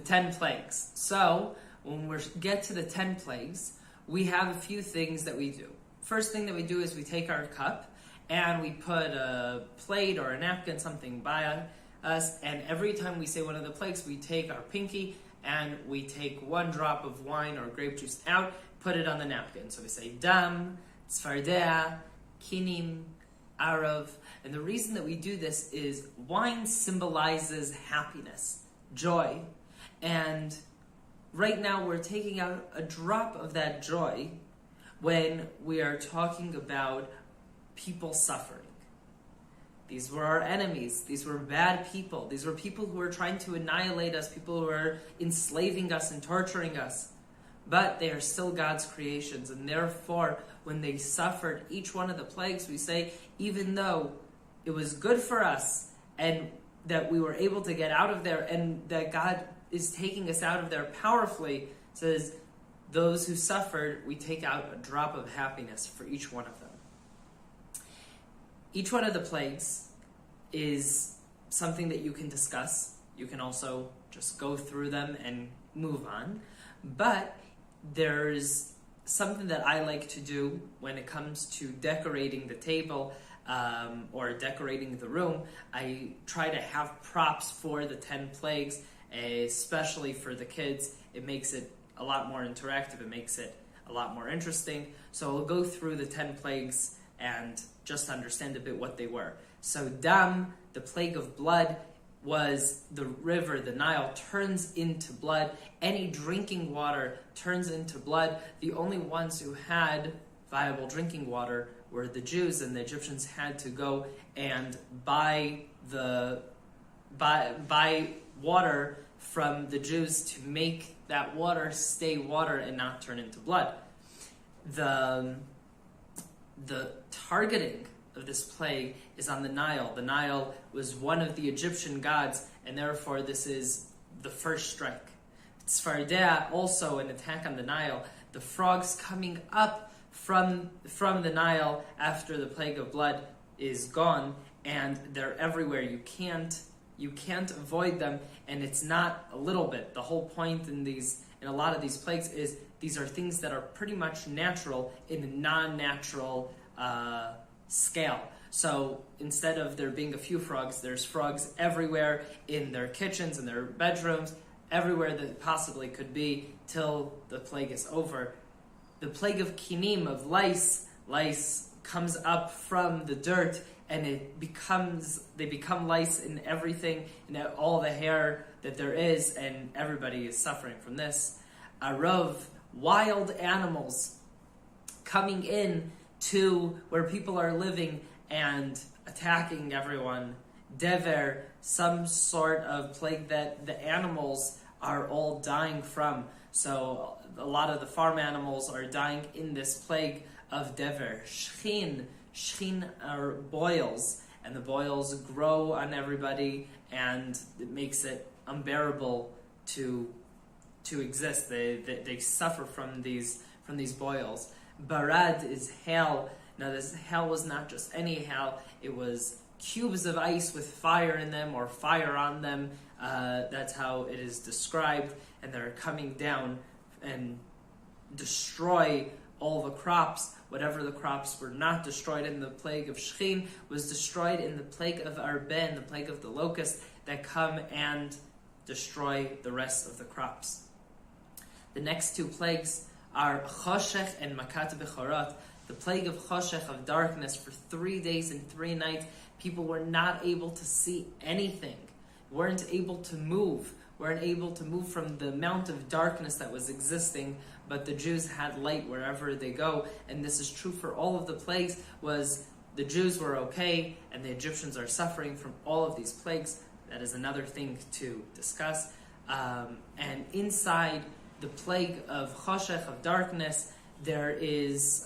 10 plagues. So when we get to the 10 plagues, we have a few things that we do. First thing that we do is we take our cup and we put a plate or a napkin, something by us, and every time we say one of the plagues, we take our pinky and we take one drop of wine or grape juice out, put it on the napkin. So we say dam, tzfardea, kinim, arav. And the reason that we do this is wine symbolizes happiness, joy. And right now we're taking out a drop of that joy when we are talking about people suffering. These were our enemies. These were bad people. These were people who were trying to annihilate us, people who were enslaving us and torturing us. But they are still God's creations, and therefore, when they suffered each one of the plagues, we say, even though it was good for us, and that we were able to get out of there, and that God is taking us out of there powerfully, says, those who suffered, we take out a drop of happiness for each one of them. Each one of the plagues is something that you can discuss. You can also just go through them and move on. But there's something that I like to do when it comes to decorating the table or decorating the room. I try to have props for the 10 plagues, especially for the kids. It makes it a lot more interactive. It makes it a lot more interesting. So I'll go through the 10 plagues and just understand a bit what they were. So Dam, the plague of blood, was the river, the Nile, turns into blood. Any drinking water turns into blood. The only ones who had viable drinking water were the Jews, and the Egyptians had to go and buy water from the Jews to make that water stay water and not turn into blood. The targeting of this plague is on the Nile. The Nile was one of the Egyptian gods, and therefore this is the first strike. Tzfardea, also an attack on the Nile. The frogs coming up from the Nile after the plague of blood is gone, and they're everywhere. You can't avoid them, and it's not a little bit. The whole point in a lot of these plagues is these are things that are pretty much natural in a non-natural scale. So instead of there being a few frogs, there's frogs everywhere in their kitchens, in their bedrooms, everywhere that possibly could be till the plague is over. The plague of kinim, of lice comes up from the dirt, and they become lice in everything, in all the hair that there is, and everybody is suffering from this. Arav, wild animals coming in to where people are living and attacking everyone. Dever, some sort of plague that the animals are all dying from. So a lot of the farm animals are dying in this plague of Dever. Shchin are boils, and the boils grow on everybody, and it makes it unbearable to exist. They suffer from these boils. Barad is hail. Now this hail was not just any hail, it was cubes of ice with fire in them or fire on them. That's how it is described, and they're coming down and destroy all the crops. Whatever the crops were not destroyed in the plague of Shchin was destroyed in the plague of Arben, the plague of the locust, that come and destroy the rest of the crops. The next two plagues are Choshech and Makat Bechorot. The plague of Choshech, of darkness, for 3 days and 3 nights. People were not able to see anything, weren't able to move from the amount of darkness that was existing, but the Jews had light wherever they go, and this is true for all of the plagues. Was the Jews were okay, and the Egyptians are suffering from all of these plagues. That is another thing to discuss. And inside the plague of Choshech, of darkness, there is,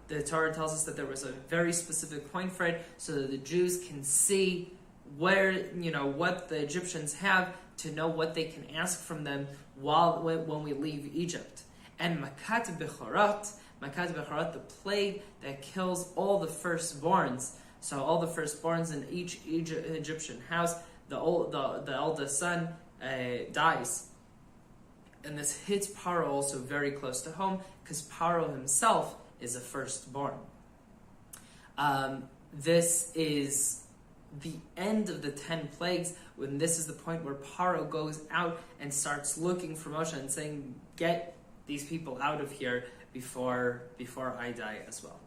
the Torah tells us that there was a very specific point for it, so that the Jews can see where, what the Egyptians have, to know what they can ask from them when we leave Egypt. And Makat Bechorot, the plague that kills all the firstborns. So all the firstborns in each Egyptian house, the eldest son dies. And this hits Paro also very close to home, because Paro himself is a firstborn. This is the end of the 10 plagues, when this is the point where Paro goes out and starts looking for Moshe and saying, get these people out of here before I die as well.